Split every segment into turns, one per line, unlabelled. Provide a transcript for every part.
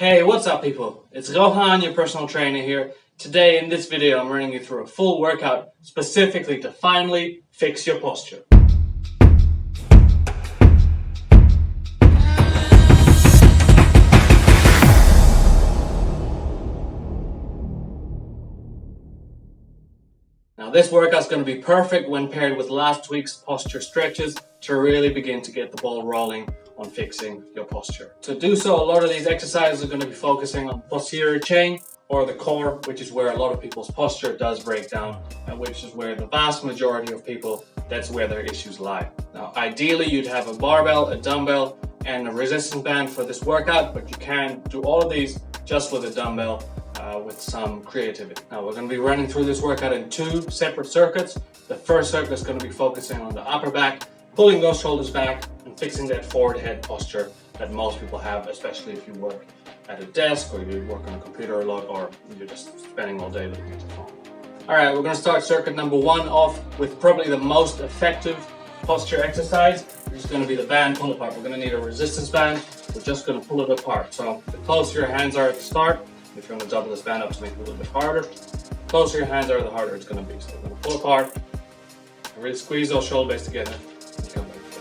Hey, what's up people? It's Rohan, your personal trainer here. Today in this video I'm running you through a full workout specifically to finally fix your posture. Now this workout is going to be perfect when paired with last week's posture stretches to really begin to get the ball rolling on fixing your posture. To do so, a lot of these exercises are going to be focusing on posterior chain or the core, which is where a lot of people's posture does break down and which is where the vast majority of people, that's where their issues lie. Now ideally you'd have a barbell, a dumbbell and a resistance band for this workout, but you can do all of these just with a dumbbell with some creativity. Now we're going to be running through this workout in two separate circuits. The first circuit is going to be focusing on the upper back, pulling those shoulders back and fixing that forward head posture that most people have, especially if you work at a desk or you work on a computer a lot or you're just spending all day looking at your phone. Alright, we're going to start circuit number one off with probably the most effective posture exercise, which is going to be the band pull apart. We're going to need a resistance band. We're just going to pull it apart. So the closer your hands are at the start, if you're going to double this band up to make it a little bit harder, the closer your hands are, the harder it's going to be. So we're going to pull apart and really squeeze those shoulder blades together and come back together.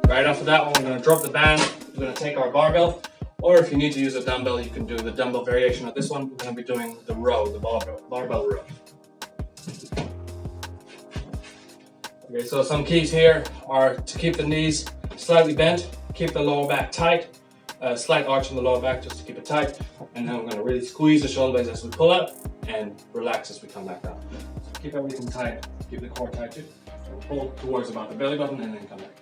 Right after that one, we're going to drop the band. We're going to take our barbell, or if you need to use a dumbbell, you can do the dumbbell variation of this one. We're going to be doing the row, the barbell row. Okay, so some keys here are to keep the knees slightly bent, keep the lower back tight, slight arch in the lower back just to keep it tight, and then we're going to really squeeze the shoulder blades as we pull up and relax as we come back down. So keep everything tight, keep the core tight too. So pull towards about the belly button and then come back down.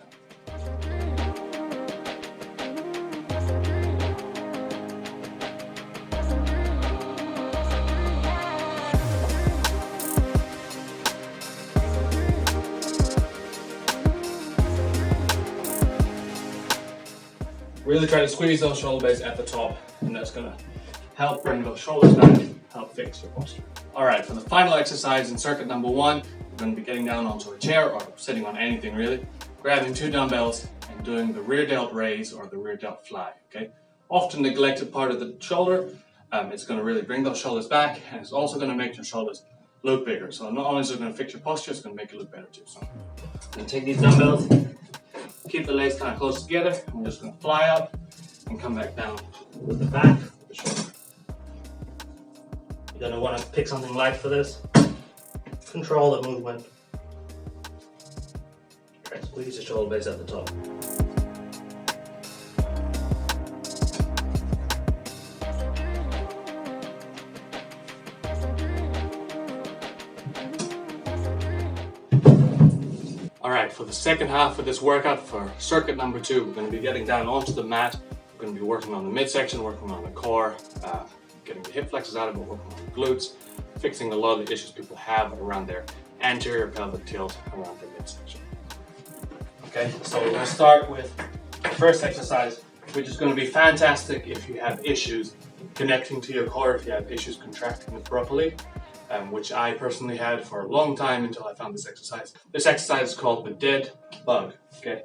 Really try to squeeze those shoulder blades at the top, and that's going to help bring those shoulders back, help fix your posture. Alright, for the final exercise in circuit number one, we're going to be getting down onto a chair or sitting on anything really, grabbing two dumbbells and doing the rear delt raise or the rear delt fly. Okay, often neglected part of the shoulder. It's going to really bring those shoulders back, and it's also going to make your shoulders look bigger. So not only is it going to fix your posture, it's going to make it look better too. So I'm going to take these dumbbells, keep the legs kind of close together, and we're just going to fly up and come back down with the back of the shoulder. You're going to want to pick something light for this. Control the movement. Try to squeeze the shoulder blades at the top. Alright, for the second half of this workout, for circuit number two, we're going to be getting down onto the mat. We're going to be working on the midsection, working on the core, getting the hip flexors out of it, working on the glutes, fixing a lot of the issues people have around their anterior pelvic tilt around their midsection. Okay, so we're going to start with the first exercise, which is going to be fantastic if you have issues connecting to your core, if you have issues contracting it properly. Which I personally had for a long time until I found this exercise. This exercise is called the dead bug. Okay,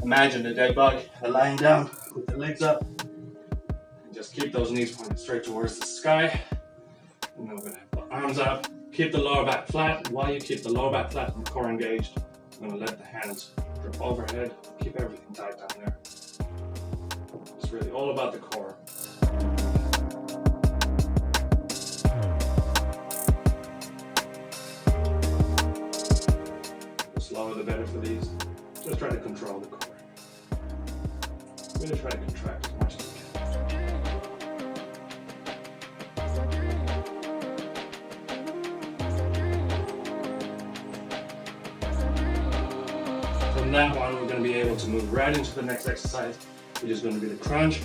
imagine the dead bug lying down with the legs up, and just keep those knees pointed straight towards the sky. And then we're going to have the arms up, keep the lower back flat. While you keep the lower back flat and the core engaged, I'm going to let the hands drop overhead, keep everything tight down there. It's really all about the core. Slower the better for these. Just try to control the core. Really try to contract as much as you can. From that one, we're going to be able to move right into the next exercise, which is going to be the crunch.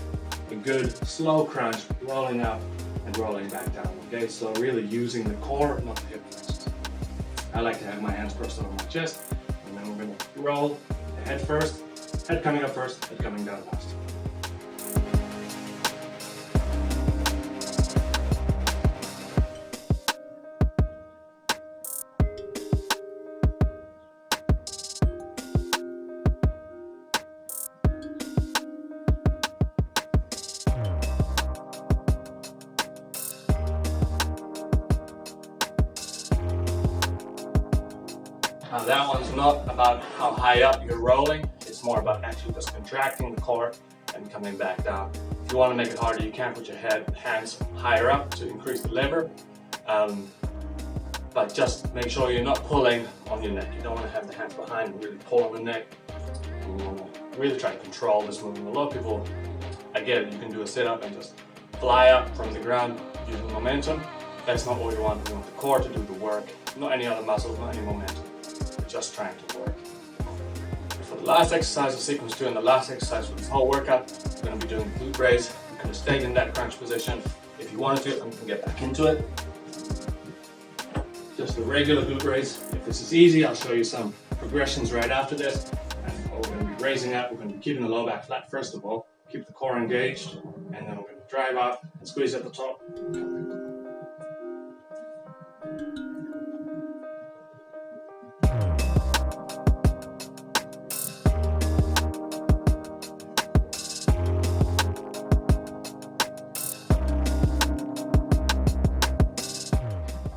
A good slow crunch, rolling up and rolling back down. Okay, so really using the core, not the hip flexors. I like to have my hands pressed over my chest, and then we're going to roll the head first, head coming up first, head coming down last. Now that one's not about how high up you're rolling, it's more about actually just contracting the core and coming back down. If you want to make it harder, you can put your hands higher up to increase the lever, but just make sure you're not pulling on your neck. You don't want to have the hands behind and really pull on the neck. You want to really try to control this movement. A lot of people, I get it, you can do a sit-up and just fly up from the ground using momentum. That's not what we want. We want the core to do the work, not any other muscles, not any momentum. We're just trying to work. For the last exercise of sequence 2 and the last exercise for this whole workout, we're going to be doing glute raise. You could have stayed in that crunch position if you wanted to, and we can get back into it. Just a regular glute raise. If this is easy, I'll show you some progressions right after this. And we're going to be raising up. We're going to be keeping the low back flat first of all, keep the core engaged, and then we're going to drive up and squeeze at the top.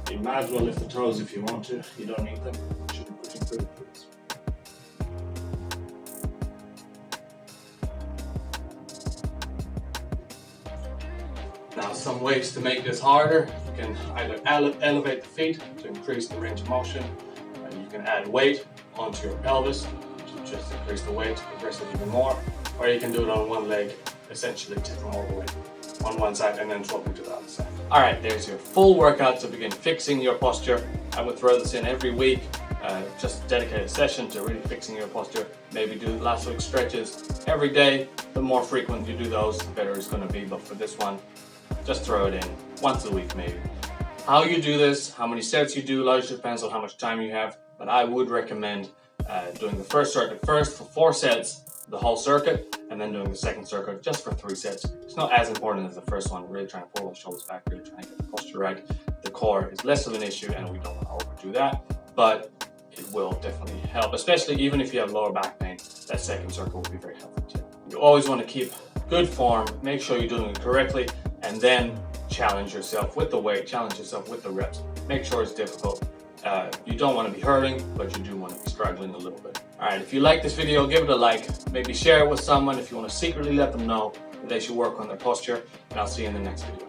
You might as well lift the toes if you want to. You don't need them. You should be pushing through the glutes. Now, some ways to make this harder. You can either elevate the feet to increase the range of motion, and you can add weight onto your pelvis to just increase the weight to progress it even more, or you can do it on one leg, essentially taking all the weight on one side and then swapping to the other side. All right, there's your full workout to begin fixing your posture. I would throw this in every week, just dedicate a session to really fixing your posture. Maybe do lots of stretches every day. The more frequent you do those, the better it's going to be. But for this one, just throw it in once a week maybe. How you do this, how many sets you do, largely depends on how much time you have. But I would recommend doing the first circuit first for 4 sets, the whole circuit, and then doing the second circuit just for 3 sets. It's not as important as the first one. Really trying to pull those shoulders back, really trying to get the posture right. The core is less of an issue and we don't want to overdo that, but it will definitely help, especially even if you have lower back pain. That second circuit will be very helpful too. You always want to keep good form, make sure you're doing it correctly, and then challenge yourself with the weight, challenge yourself with the reps. Make sure it's difficult. You don't want to be hurting, but you do want to be struggling a little bit. All right, if you like this video, give it a like. Maybe share it with someone if you want to secretly let them know that they should work on their posture, and I'll see you in the next video.